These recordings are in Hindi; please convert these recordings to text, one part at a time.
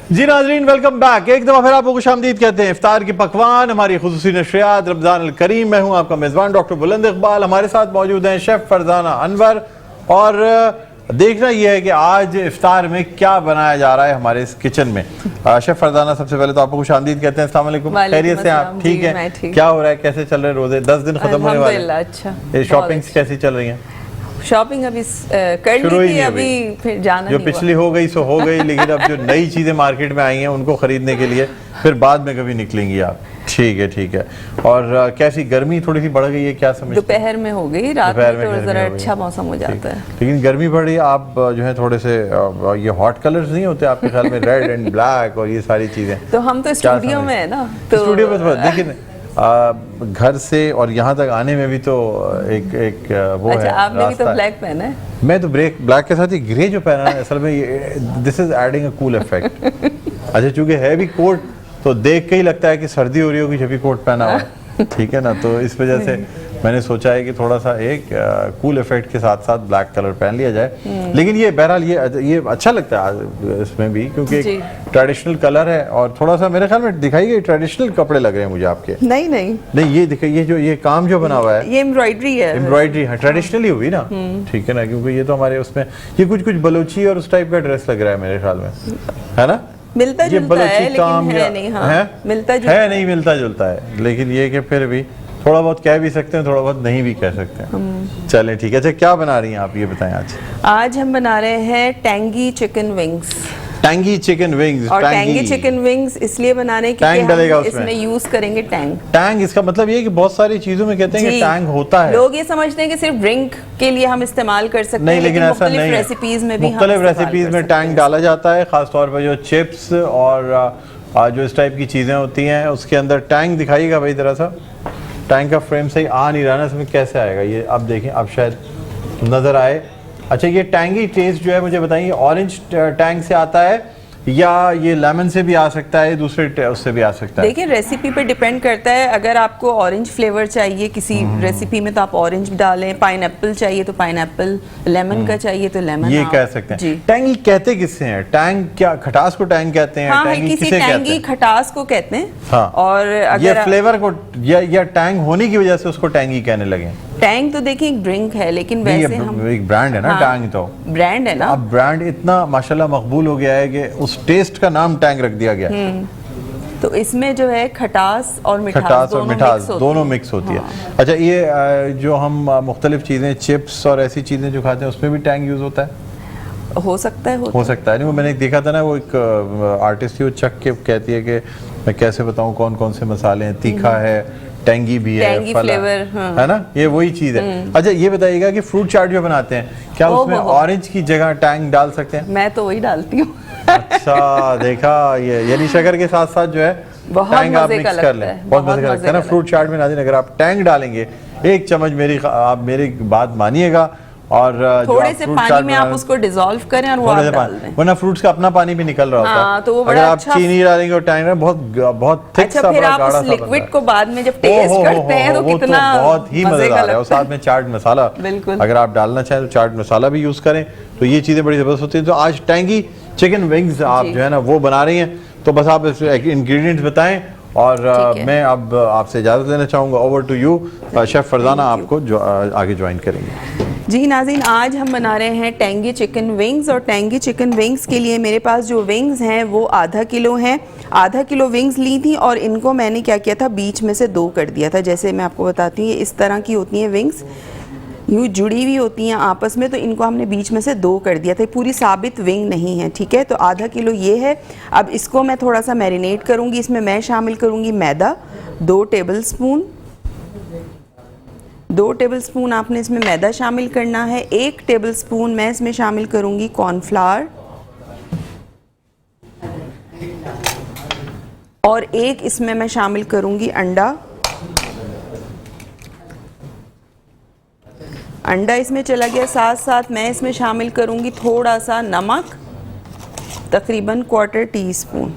जी नाजरीन, वेलकम बैक। एक दफा फिर आपको खुशामदीद कहते हैं। इफ्तार की पकवान, हमारी खुसूसी नशरियात रमजान अल करीम। मैं हूं आपका मेजबान डॉक्टर बुलंद इकबाल। हमारे साथ मौजूद हैं शेफ फरजाना अनवर। और देखना यह है कि आज इफ्तार में क्या बनाया जा रहा है हमारे इस किचन में। शेफ फरजाना, सबसे पहले तो आपको खुशामदीद कहते हैं। अस्सलाम वालेकुम, खैरियत से आप? ठीक है। क्या हो रहा है, कैसे चल रहे हैं रोजे? 10 दिन खत्म होने वाले हैं। अच्छा, शॉपिंग कैसी चल रही है? शॉपिंग अभी कर ली थी, अभी फिर जाना जो पिछली हो गई सो हो गई, लेकिन अब जो नई चीजें मार्केट में आई हैं उनको खरीदने के लिए फिर बाद में कभी निकलेंगी आप। ठीक है, ठीक है। और कैसी गर्मी थोड़ी सी बढ़ गई है, क्या समझ? दोपहर में हो गई, रात में तो जरा अच्छा मौसम हो जाता है, लेकिन गर्मी बढ़ रही है। आप जो है थोड़े से ये हॉट कलर्स नहीं होते आपके ख्याल में, रेड एंड ब्लैक और ये सारी चीजें? तो हम तो स्टूडियो में है ना, तो स्टूडियो में तो देखिए घर से और यहाँ तक आने में भी तो एक वो अच्छा, है। आपने भी तो ब्लैक पहना है। मैं तो ब्लैक के साथ ही ग्रे जो पहना है, असल में this is adding a cool effect. अच्छा, चूंकि है भी कोट तो देख के ही लगता है कि सर्दी हो रही होगी जब भी कोट पहना हुआ है, ठीक है ना। तो इस वजह से मैंने सोचा है कि थोड़ा सा एक कूल इफेक्ट के साथ साथ ब्लैक कलर पहन लिया जाए। लेकिन ये बहरहाल ये अच्छा लगता है इसमें भी, क्योंकि ट्रेडिशनल कलर है और थोड़ा सा मेरे ख्याल में दिखाई गई ट्रेडिशनल कपड़े लग रहे हैं मुझे आपके। नहीं, ये दिखाई, ये काम जो बना हुआ है, ये एम्ब्रॉयडरी है। एम्ब्रॉयडरी है, ट्रेडिशनली हुई ना, ठीक है ना, क्योंकि ये तो हमारे उसमें ये कुछ बलोची और उस टाइप का ड्रेस लग रहा है मेरे ख्याल में, है ना? मिलता जुलता है, लेकिन है नहीं। हाँ, मिलता जुलता है, लेकिन ये कि फिर भी थोड़ा बहुत कह भी सकते हैं, थोड़ा बहुत नहीं भी कह सकते हैं। चलें, ठीक है। अच्छा, क्या बना रही हैं आप, ये बताएं। आज हम बना रहे हैं tangy chicken wings. Tangy chicken wings. और टैंगी चिकन विंग्स इसलिए बना रहे हैं क्योंकि हम इसमें यूज करेंगे टैंग। इसका मतलब ये है कि बहुत सारी चीजों में कहते हैं कि टैंग होता है। लोग ये समझते हैं कि सिर्फ ड्रिंक के लिए हम इस्तेमाल कर सकते हैं, लेकिन ऐसा नहीं है। रेसिपीज में भी मुख्तलिफ रेसिपीज में टैंग डाला जाता है, खासतौर पर जो चिप्स और जो इस टाइप की चीजें होती हैं उसके अंदर टैंग दिखाइएगा भाई जरा सा। टैंग का फ्रेम सही आ नहीं रहा ना, इसमें कैसे आएगा ये? अब देखें, अब शायद नजर आए। अच्छा, ये टैंगी टेस्ट जो है मुझे बताइए, ऑरेंज टैंग से आता है या ये लेमन से भी आ सकता है, दूसरे उससे भी आ सकता है? देखिए, रेसिपी पे डिपेंड करता है। अगर आपको ऑरेंज फ्लेवर चाहिए किसी रेसिपी में तो आप ऑरेंज डालें, पाइनएप्पल चाहिए तो पाइनएप्पल, लेमन का चाहिए तो लेमन। ये कह सकते हैं। टैंगी कहते किससे हैं? टैंग क्या खटास को टैंग कहते हैं? हाँ, किसी टैंगी खटास को कहते हैं। हाँ, और अगर ये फ्लेवर को या टैंग होने की वजह से उसको टैंगी कहने लगे? टैंग तो देखिए एक ड्रिंक है, लेकिन वैसे हम एक ब्रांड है ना। हाँ, टैंग तो ब्रांड है ना। अब ब्रांड इतना माशाल्लाह मकबूल हो गया है कि उस टेस्ट का नाम टैंग रख दिया गया। तो इसमें जो है खटास और मिठास दोनों मिक्स होती है। अच्छा, ये जो हम मुख्तलिफ चीजें, चिप्स और ऐसी चीजें जो खाते हैं उसमें भी टैंग यूज होता है? हो सकता है नहीं, वो मैंने देखा था ना, वो एक आर्टिस्ट थी, वो चख के कहती है कि मैं कैसे बताऊं कौन कौन से मसाले हैं, तीखा है, टैंगी भी है, फ्लेवर, है ना, ये वही चीज है। अच्छा, ये बताइएगा कि फ्रूट चाट जो बनाते हैं, क्या उसमें ऑरेंज की जगह टैंग डाल सकते हैं? मैं तो वही डालती हूँ। अच्छा, देखा, ये यानी शक्कर के साथ साथ जो है टैंग आप मिक्स कर लें, बहुत मजे का लगता है ना फ्रूट चाट में। नाज़रीन, अगर आप टैंग डालेंगे 1 चम्मच, आप मेरी बात मानिएगा, और थोड़े से पानी में आप उसको डिसॉल्व करें और वो आप डाल दें, वरना फ्रूट्स का अपना पानी भी निकल रहा होता है। तो वो अगर आप चीनी डालेंगे और टैंग बहुत थिक सा, फिर आप उस लिक्विड को बाद में जब टेस्ट करते हैं तो कितना बहुत ही मजेदार है। और साथ में चाट मसाला, अगर आप डालना चाहें तो चाट मसाला भी यूज करें, तो ये चीजें बड़ी जबरदस्त होती हैं। तो आज टैंगी चिकन विंग्स आप जो है ना वो बना रही हैं, तो बस आप इंग्रेडिएंट्स बताएं और मैं अब आपसे इजाजत लेना चाहूंगा। Over to you chef Farzana, आपको जो आगे ज्वाइन करेंगे। जी नाज़रीन, आज हम बना रहे हैं टैंगी चिकन विंग्स। और टैंगी चिकन विंग्स के लिए मेरे पास जो विंग्स हैं वो आधा किलो हैं। आधा किलो विंग्स ली थी और इनको मैंने क्या किया था, बीच में से 2 कर दिया था। जैसे मैं आपको बताती हूँ, ये इस तरह की होती हैं विंग्स, यूँ जुड़ी हुई होती हैं आपस में, तो इनको हमने बीच में से 2 कर दिया था। पूरी साबित विंग नहीं है, ठीक है। तो आधा किलो ये है। अब इसको मैं थोड़ा सा मैरिनेट करूँगी। इसमें मैं शामिल करूँगी मैदा, 2 टेबलस्पून आपने इसमें मैदा शामिल करना है। 1 टेबलस्पून मैं इसमें शामिल करूंगी कॉर्नफ्लावर, और 1 इसमें मैं शामिल करूंगी अंडा। अंडा इसमें चला गया। साथ साथ मैं इसमें शामिल करूंगी थोड़ा सा नमक, तकरीबन 1/4 टीस्पून,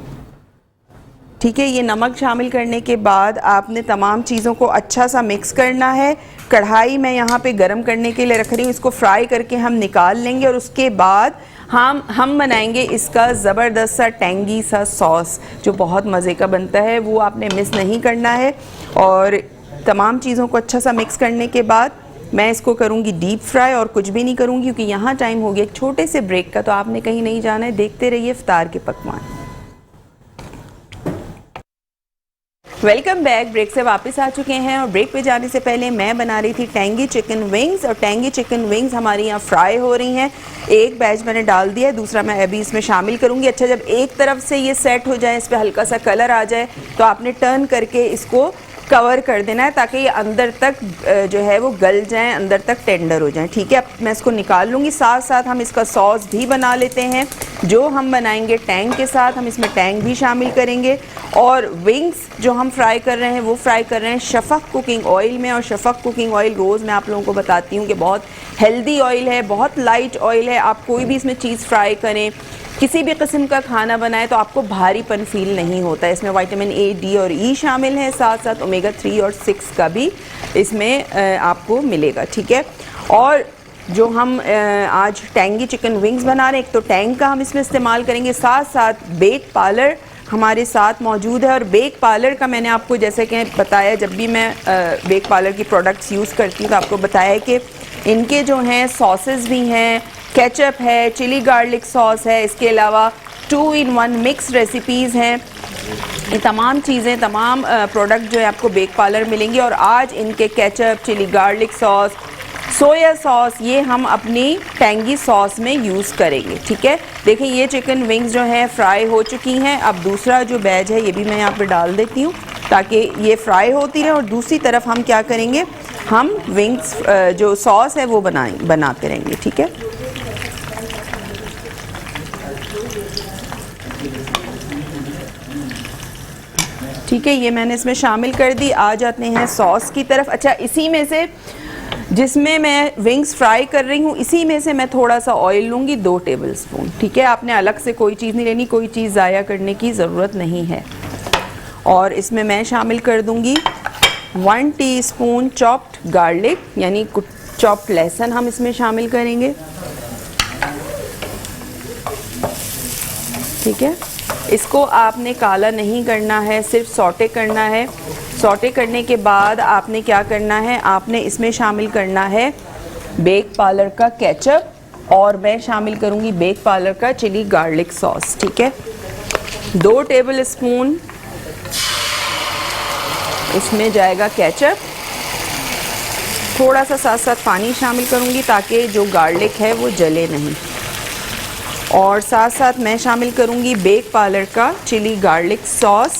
ठीक है। ये नमक शामिल करने के बाद आपने तमाम चीज़ों को अच्छा सा मिक्स करना है। कढ़ाई मैं यहाँ पे गरम करने के लिए रख रही हूँ, इसको फ्राई करके हम निकाल लेंगे और उसके बाद हम बनाएंगे इसका ज़बरदस्त सा टैंगी सा सॉस जो बहुत मज़े का बनता है, वो आपने मिस नहीं करना है। और तमाम चीज़ों को अच्छा सा मिक्स करने के बाद मैं इसको करूँगी डीप फ्राई और कुछ भी नहीं करूँगी, क्योंकि यहाँ टाइम हो गया एक छोटे से ब्रेक का, तो आपने कहीं नहीं जाना है। देखते रहिए इफ्तार के पकवान। Welcome back. ब्रेक से वापस आ चुके हैं और ब्रेक पे जाने से पहले मैं बना रही थी टैंगी चिकन विंग्स, और टैंगी चिकन विंग्स हमारी यहाँ फ्राई हो रही हैं। एक बैच मैंने डाल दिया है, दूसरा मैं अभी इसमें शामिल करूँगी। अच्छा, जब एक तरफ से ये सेट हो जाए, इस पर हल्का सा कलर आ जाए, तो आपने टर्न करके इसको कवर कर देना है ताकि ये अंदर तक जो है वो गल जाएं, अंदर तक टेंडर हो जाएं। ठीक है, अब मैं इसको निकाल लूँगी। साथ साथ हम इसका सॉस भी बना लेते हैं जो हम बनाएंगे टैंग के साथ। हम इसमें टैंग भी शामिल करेंगे और विंग्स जो हम फ्राई कर रहे हैं वो फ्राई कर रहे हैं शफ़क़ कुकिंग ऑयल में। और शफ़क़ कुकिंग ऑयल रोज़ मैं आप लोगों को बताती हूँ कि बहुत हेल्दी ऑयल है, बहुत लाइट ऑयल है। आप कोई भी इसमें चीज़ फ्राई करें, किसी भी किस्म का खाना बनाए तो आपको भारीपन फील नहीं होता है। इसमें विटामिन ए, डी और ई शामिल है, साथ साथ ओमेगा 3 और 6 का भी इसमें आपको मिलेगा। ठीक है, और जो हम आज टैंगी चिकन विंग्स बना रहे हैं, एक तो टैंग का हम इसमें इस्तेमाल करेंगे, साथ साथ बेक पार्लर हमारे साथ मौजूद है। और बेक पार्लर का मैंने आपको जैसे कि बताया, जब भी मैं बेक पार्लर की प्रोडक्ट्स यूज़ करती हूँ तो आपको बताया कि इनके जो हैं सॉसेस भी हैं, केचप है, चिली गार्लिक सॉस है, इसके अलावा 2-in-1 मिक्स रेसिपीज़ हैं। ये तमाम चीज़ें, तमाम प्रोडक्ट जो है आपको बेक पार्लर मिलेंगे। और आज इनके ketchup, chilli garlic sauce, soya sauce, ये हम अपनी टैंगी सॉस में यूज़ करेंगे। ठीक है, देखिए ये चिकन विंग्स जो हैं फ्राई हो चुकी हैं। अब दूसरा जो बैच है ये भी मैं यहाँ पे डाल देती हूँ ताकि ये फ्राई होती रहे। और दूसरी तरफ हम क्या करेंगे, हम विंग्स जो सॉस है वो बनाते रहेंगे। ठीक है, ठीक है, ये मैंने इसमें शामिल कर दी। आ जाते हैं सॉस की तरफ। अच्छा, इसी में से जिसमें मैं विंग्स फ्राई कर रही हूँ, इसी में से मैं थोड़ा सा ऑयल लूँगी, 2 टेबलस्पून। ठीक है, आपने अलग से कोई चीज़ नहीं लेनी, कोई चीज़ ज़ाया करने की ज़रूरत नहीं है। और इसमें मैं शामिल कर दूँगी 1 टीस्पून चॉप्ड गार्लिक, यानी चॉप्ड लहसुन हम इसमें शामिल करेंगे। ठीक है, इसको आपने काला नहीं करना है, सिर्फ सौटे करना है। सौटे करने के बाद आपने क्या करना है, आपने इसमें शामिल करना है बेक पार्लर का केचप, और मैं शामिल करूंगी बेक पार्लर का चिली गार्लिक सॉस। ठीक है, 2 टेबलस्पून इसमें जाएगा केचप। थोड़ा सा साथ साथ पानी शामिल करूंगी ताकि जो गार्लिक है वो जले नहीं। और साथ साथ मैं शामिल करूंगी बेक पार्लर का चिली गार्लिक सॉस,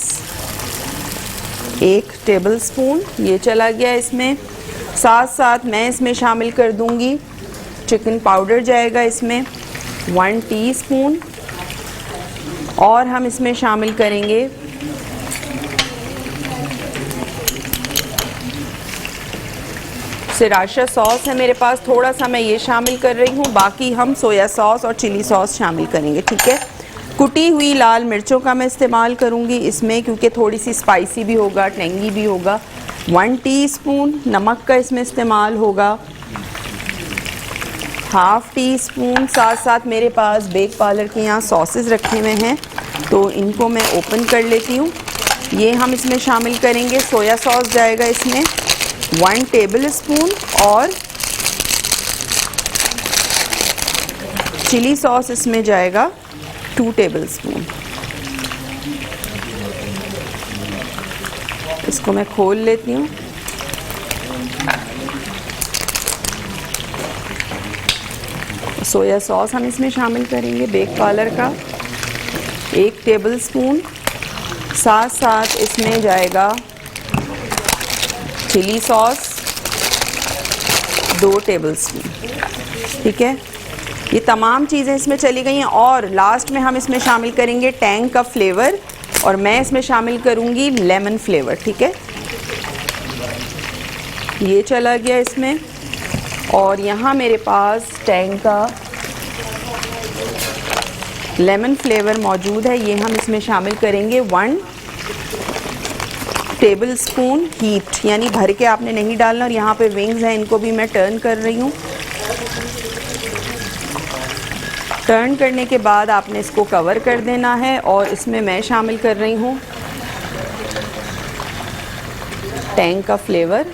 1 टेबलस्पून, ये चला गया इसमें। साथ साथ मैं इसमें शामिल कर दूंगी चिकन पाउडर, जाएगा इसमें 1 टीस्पून। और हम इसमें शामिल करेंगे सिराशा सॉस है मेरे पास, थोड़ा सा मैं ये शामिल कर रही हूँ। बाकी हम सोया सॉस और चिली सॉस शामिल करेंगे। ठीक है, कुटी हुई लाल मिर्चों का मैं इस्तेमाल करूँगी इसमें, क्योंकि थोड़ी सी स्पाइसी भी होगा, टेंगी भी होगा। 1 टीस्पून नमक का इसमें इस्तेमाल होगा, 1/2 टीस्पून। साथ साथ मेरे पास बेक पार्लर के यहाँ सॉसेस रखे हुए हैं तो इनको मैं ओपन कर लेती हूँ। ये हम इसमें शामिल करेंगे। सोया सॉस जाएगा इसमें 1 टेबलस्पून, और चिली सॉस इसमें जाएगा 2 टेबलस्पून। इसको मैं खोल लेती हूँ। सोया सॉस हम इसमें शामिल करेंगे बेक पार्लर का 1 टेबलस्पून। साथ साथ इसमें जाएगा चिली सॉस 2 टेबलस्पून। ठीक है, ये तमाम चीज़ें इसमें चली गई हैं। और लास्ट में हम इसमें शामिल करेंगे टैंग का फ्लेवर, और मैं इसमें शामिल करूँगी लेमन फ्लेवर। ठीक है, ये चला गया इसमें। और यहाँ मेरे पास टैंग का लेमन फ्लेवर मौजूद है, ये हम इसमें शामिल करेंगे 1 टेबलस्पून हीट, यानी भर के आपने नहीं डालना। और यहाँ पे विंग्स हैं, इनको भी मैं टर्न कर रही हूँ। टर्न करने के बाद आपने इसको कवर कर देना है और इसमें मैं शामिल कर रही हूँ टैंग का फ्लेवर,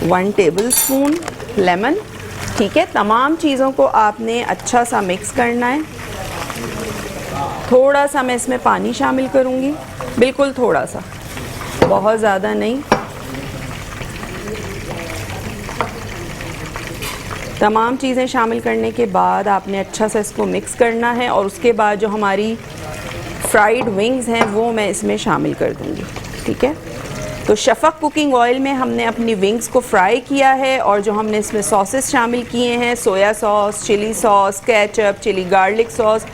1 टेबलस्पून लेमन। ठीक है, तमाम चीज़ों को आपने अच्छा सा मिक्स करना है। थोड़ा सा मैं इसमें पानी शामिल करूँगी, बिल्कुल थोड़ा सा, बहुत ज़्यादा नहीं। तमाम चीज़ें शामिल करने के बाद आपने अच्छा सा इसको मिक्स करना है और उसके बाद जो हमारी फ्राइड विंग्स हैं वो मैं इसमें शामिल कर दूँगी। ठीक है, तो शफ़क़ कुकिंग ऑयल में हमने अपनी विंग्स को फ्राई किया है और जो हमने इसमें सॉसेस शामिल किए हैं, soya sauce, chilli sauce, ketchup, chilli garlic sauce,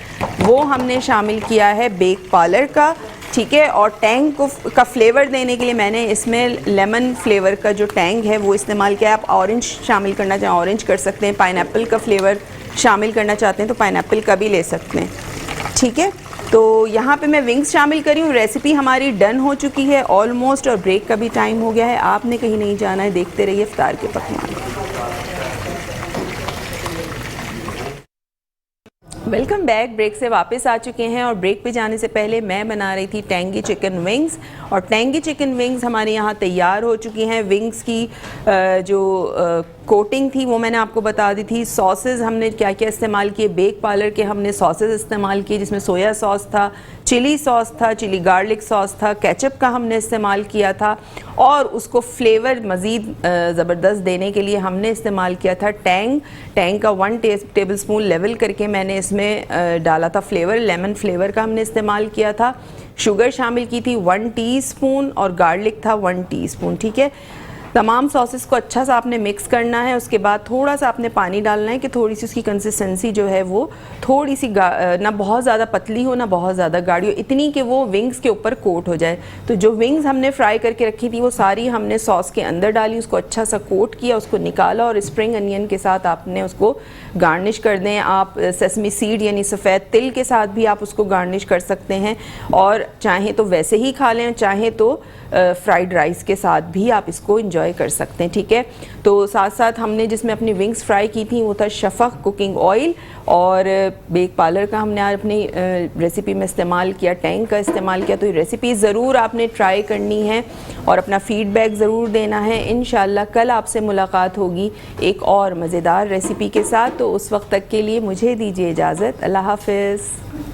वो हमने शामिल किया है बेक पार्लर का। ठीक है, और टैंग को का फ्लेवर देने के लिए मैंने इसमें लेमन फ्लेवर का जो टैंग है वो इस्तेमाल किया है। आप ऑरेंज शामिल करना चाहें ऑरेंज कर सकते हैं, पाइनएप्पल का फ्लेवर शामिल करना चाहते हैं तो पाइनएप्पल का भी ले सकते हैं। ठीक है, तो यहाँ पे मैं विंग्स शामिल करी हूँ। रेसिपी हमारी डन हो चुकी है ऑलमोस्ट और ब्रेक का भी टाइम हो गया है। आपने कहीं नहीं जाना है, देखते रहिए इफ्तार के पकवान। Welcome back. ब्रेक से वापस आ चुके हैं और ब्रेक पे जाने से पहले मैं बना रही थी टैंगी चिकन विंग्स और टैंगी चिकन विंग्स हमारे यहाँ तैयार हो चुकी हैं। विंग्स की जो कोटिंग थी वो मैंने आपको बता दी थी। सॉसेज हमने क्या क्या इस्तेमाल किए, बेक पार्लर के हमने सॉसेज इस्तेमाल किए जिसमें सोया सॉस था, चिली सॉस था, चिली गार्लिक सॉस था, केचप का हमने इस्तेमाल किया था और उसको फ्लेवर मज़ीद ज़बरदस्त देने के लिए हमने इस्तेमाल किया था टैंग का 1 टेबलस्पून लेवल करके मैंने इसमें डाला था फ्लेवर, लेमन फ्लेवर का हमने इस्तेमाल किया था। शुगर शामिल की थी 1 टीस्पून और गार्लिक था 1 टीस्पून। ठीक है, तमाम सॉसेस को अच्छा सा आपने मिक्स करना है। उसके बाद थोड़ा सा आपने पानी डालना है कि थोड़ी सी उसकी कंसिस्टेंसी जो है वो थोड़ी सी ना बहुत ज़्यादा पतली हो ना बहुत ज़्यादा गाढ़ी हो, इतनी कि वो विंग्स के ऊपर कोट हो जाए। तो जो विंग्स हमने फ्राई करके रखी थी वो सारी हमने सॉस के अंदर डाली, उसको अच्छा सा कोट किया, उसको निकाला और स्प्रिंग अनियन के साथ आपने उसको गार्निश कर दें। आप सेसमी सीड यानी सफ़ेद तिल के साथ भी आप उसको गार्निश कर सकते हैं और चाहें तो वैसे ही खा लें, चाहें तो फ्राइड राइस के साथ भी आप इसको इंजॉय कर सकते हैं। ठीक है, तो साथ साथ हमने जिसमें अपनी विंग्स फ्राई की थी वो था शफ़क़ कुकिंग ऑयल और बेक पार्लर का हमने आज अपनी रेसिपी में इस्तेमाल किया, टैंग का इस्तेमाल किया। तो ये रेसिपी ज़रूर आपने ट्राई करनी है और अपना फ़ीडबैक ज़रूर देना है। इंशाल्लाह कल आपसे मुलाकात होगी एक और मज़ेदार रेसिपी के साथ। तो उस वक्त तक के लिए मुझे दीजिए इजाज़त। अल्लाह हाफ़िज़।